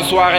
Bonsoir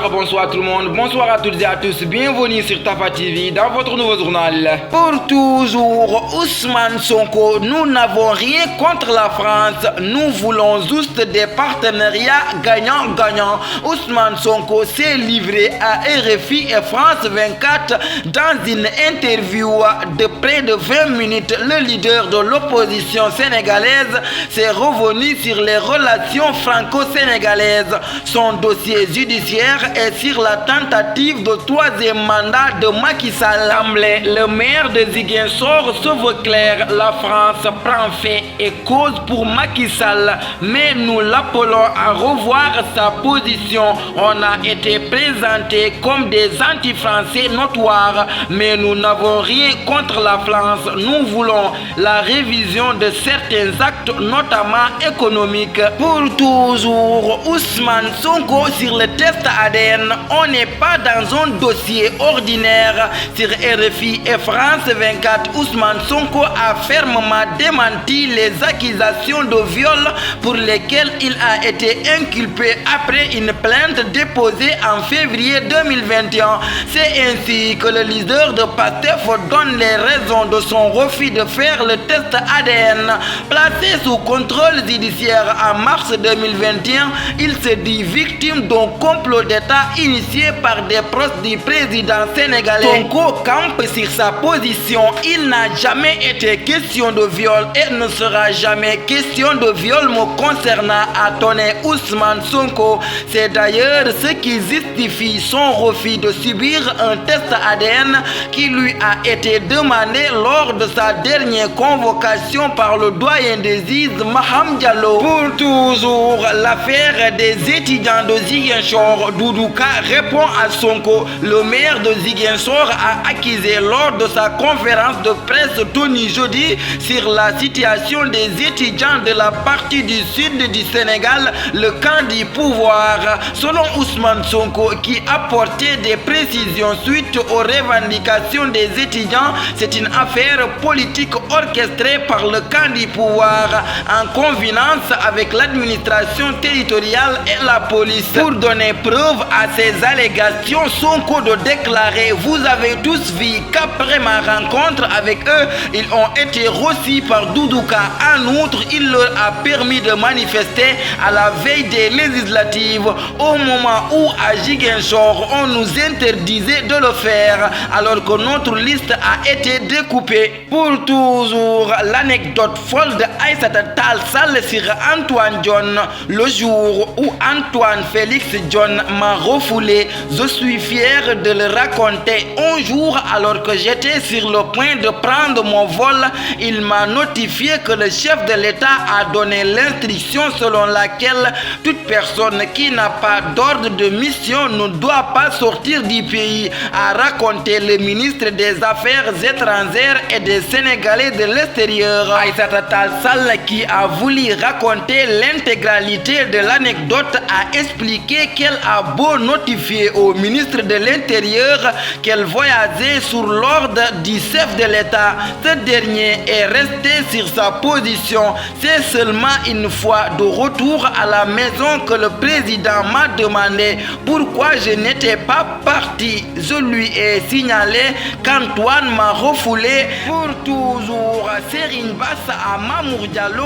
bonsoir tout le monde, bonsoir à toutes et à tous, bienvenue sur Tafa TV dans votre nouveau journal. Pour toujours, Ousmane Sonko, nous n'avons rien contre la France, nous voulons juste des partenariats gagnants-gagnants. Ousmane Sonko s'est livré à RFI et France 24 dans une interview de près de 20 minutes. Le leader de l'opposition sénégalaise s'est revenu sur les relations franco-sénégalaises. Son dossier judiciaire est sur la tentative de troisième mandat de Macky Sall. Le maire de Ziguinchor se veut clair, la France prend fait et cause pour Macky Sall, mais nous l'appelons à revoir sa position. On a été présentés comme des anti-français notoires, mais nous n'avons rien contre la France. Nous voulons la révision de certains actes, notamment économiques. Pour toujours, Ousmane Sonko sur le test ADN, on n'est pas dans un dossier ordinaire. Sur RFI et France 24, Ousmane Sonko a fermement démenti les accusations de viol pour lesquelles il a été inculpé après une plainte déposée en février 2021. C'est ainsi que le leader de PASTEF donne les raisons de son refus de faire le test ADN. Placé sous contrôle judiciaire en mars 2021, il se dit victime d'un complot d'État initié par des proches du président sénégalais. Sonko campe sur sa position. Il n'a jamais été question de viol et ne sera jamais question de viol me concernant, a tonné Ousmane Sonko. C'est d'ailleurs ce qui justifie son refus de subir un test ADN qui lui a été demandé lors de sa dernière convocation par le doyen des juges Maham Diallo. Pour toujours, l'affaire des étudiants de Ziguinchor, Doudouka répond à Sonko. Le maire de Ziguinchor a accusé lors de sa conférence de presse tenue jeudi sur la situation des étudiants de la partie du sud du Sénégal, le camp du pouvoir. Selon Ousmane Sonko, qui apportait des précisions suite aux revendications des étudiants, c'est une affaire politique orchestrée par le camp du pouvoir en convenance avec l'administration territoriale et la police. Pour donner preuve à ces allégations, Sonko de déclarer: vous avez tous vu qu'après ma rencontre avec eux, ils ont été reçus par Doudouka. En outre, il leur a permis de manifester à la veille des législatives, au moment où à Ziguinchor on nous interdisait de le faire, alors que notre liste a été découpée. Pour toujours, l'anecdote folle de Aïssata Tall Sall sur Antoine Diome. Le jour où Antoine Félix Diome m'a refoulé, je suis fier de le raconter. Un jour, alors que j'étais sur le point de prendre mon vol, il m'a notifié que le chef de l'État a donné l'instruction selon laquelle toute personne qui n'a pas d'ordre de mission ne doit pas sortir du pays, a raconté le ministre des Affaires étrangères et des Sénégalais de l'extérieur. Aïssata Tall Sall, qui a voulu raconter l'intégralité de l'anecdote, a expliqué qu'elle a beau notifier au ministre de l'Intérieur qu'elle voyageait sur l'ordre du chef de l'État, ce dernier est resté sur sa position. C'est seulement une fois de retour à la maison que le président m'a demandé pourquoi je n'étais pas parti. Je lui ai signalé qu'Antoine m'a refoulé. Pour toujours, Serigne Bass à Mamour Diallo,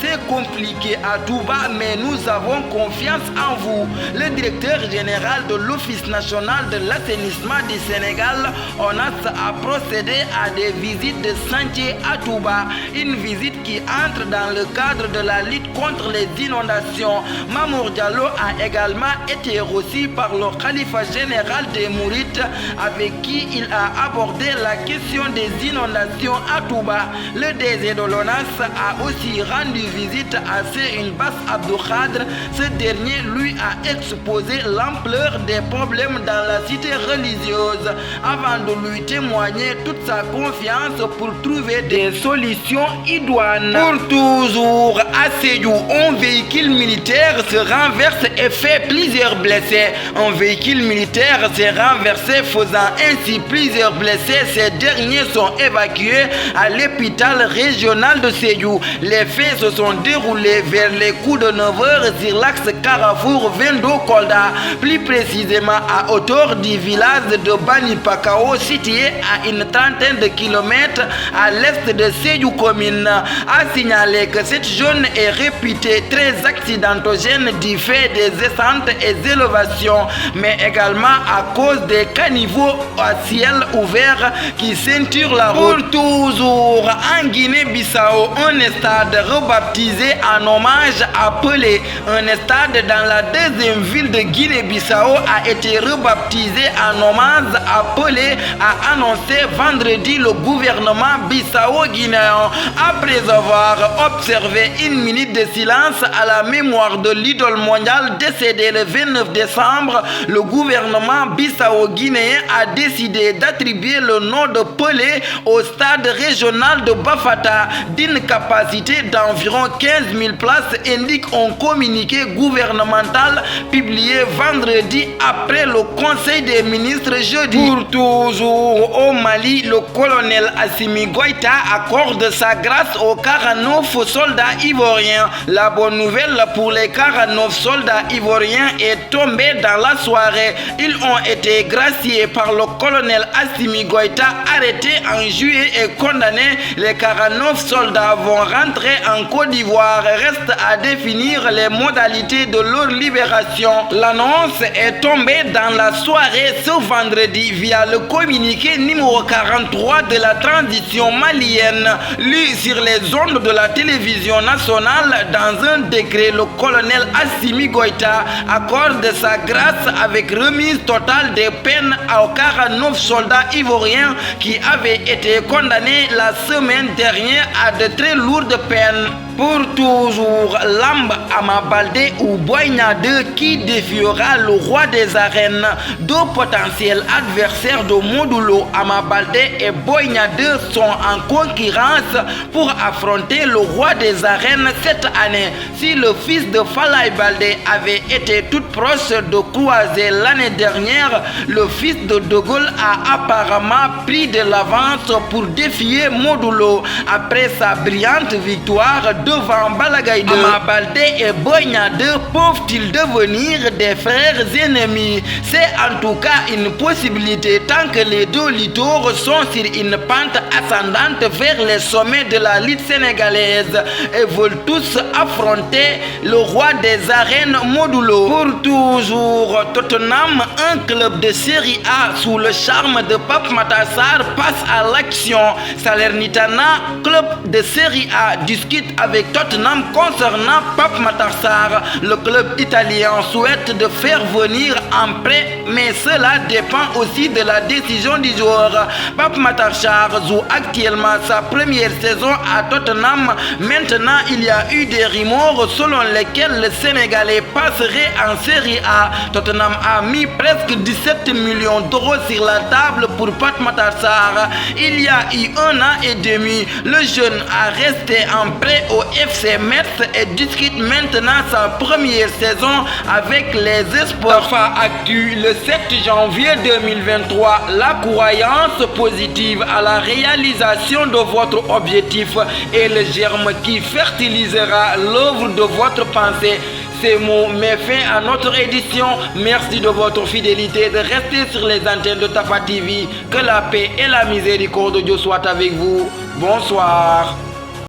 c'est compliqué à Touba, mais nous avons confiance en vous. Le directeur général de l'Office national de l'assainissement du Sénégal, ONAS, a procédé à des visites de chantier à Touba, une visite qui entre dans le cadre de la lutte contre les inondations. Mamour Diallo a également été reçu par le Khalifa général des Mourites, avec qui il a abordé la question des inondations à Touba. Le DG de l'ONAS a aussi rendu visite à Serigne Bass Abdou Khadre. Ce dernier lui a exposé l'ampleur des problèmes dans la cité religieuse avant de lui témoigner toute sa confiance pour trouver des solutions idoines. Pour toujours, à Sédhiou, un véhicule militaire se renverse et fait plusieurs blessés. Un véhicule militaire s'est renversé, faisant ainsi plusieurs blessés. Ces derniers sont évacués à l'hôpital régional de Sédhiou. Les faits se sont déroulés vers les coups de 9 h sur l'axe Carrefour Vendo-Kolda, plus précisément à hauteur du village de Banipakao, situé à une trentaine de kilomètres à l'est de Sédhiou commune. A signaler que cette zone est réputée très accidentogène du fait des descentes et élévations, mais également à cause des caniveaux à ciel ouvert qui ceinturent la route. Pour toujours en Guinée-Bissau, un stade rebaptisé en hommage à Pelé. Un stade dans la deuxième ville de Guinée-Bissau a été rebaptisé en hommage à Pelé, a annoncé vendredi le gouvernement bissau-guinéen. Après avoir observé une minute de silence à la mémoire de l'idole mondiale décédé le 29 décembre, le gouvernement bissau-guinéen a décidé d'attribuer le nom de Pelé au stade régional de Bafata d'une capacité d'environ 15 000 places, indique un communiqué gouvernemental publié vendredi après le Conseil des ministres jeudi. Pour toujours au Mali, le colonel Assimi Goïta accorde sa grâce aux 49 soldats ivoiriens. La bonne nouvelle pour les 49 soldats ivoiriens est tombée dans la soirée. Ils ont été graciés par le colonel Assimi Goïta, arrêté en juillet et condamné. Les 49 soldats vont rentrer en Côte d'Ivoire. Reste à définir les modalités de leur libération. L'annonce est tombée dans la soirée ce vendredi via le communiqué numéro 43 de la transition malienne, lu sur les ondes de la télévision nationale. Dans un décret, le colonel Assimi Goïta accorde sa grâce avec remise totale des peines aux 49 soldats ivoiriens qui avaient été condamnés la semaine dernière à de très lourdes peines. Pour toujours, Lamb Ama Baldé ou Boy Niang 2 qui défiera le roi des arènes. Deux potentiels adversaires de Modou Lo, Ama Baldé et Boy Niang 2 sont en concurrence pour affronter le roi des arènes cette année. Si le fils de Falaye Baldé avait été tout proche de croiser l'année dernière, le fils de De Gaulle a apparemment pris de l'avance pour défier Modou Lo après sa brillante victoire devant Balla Gaye 2. Ama Baldé et Boy Niang 2 peuvent-ils devenir des frères ennemis? C'est en tout cas une possibilité tant que les deux lutteurs sont sur une pente ascendante vers les sommets de la lutte sénégalaise et veulent tous affronter le roi des arènes Modou Lo. Pour toujours, Tottenham, un club de Série A sous le charme de Pape Matar Sarr, passe à l'action. Salernitana, club de Série A, discute avec Tottenham concernant Pape Matar Sarr. Le club italien souhaite de faire venir en prêt, mais cela dépend aussi de la décision du joueur. Pape Matar Sarr joue actuellement sa première saison à Tottenham. Maintenant, il y a eu des rumeurs selon lesquels le Sénégalais passerait en Série A. Tottenham a mis presque 17 millions d'euros sur la table pour Pape Matar Sarr. Il y a eu 1 an et demi, le jeune a resté en prêt au FC Metz et discute maintenant sa première saison avec les espoirs. Tafa Actu, le 7 janvier 2023, la croyance positive à la réalisation de votre objectif est le germe qui fertilisera l'œuvre de votre pensée. Ces mots mettent fin à notre édition. Merci de votre fidélité, de rester sur les antennes de Tafa TV. Que la paix et la miséricorde de Dieu soient avec vous. Bonsoir.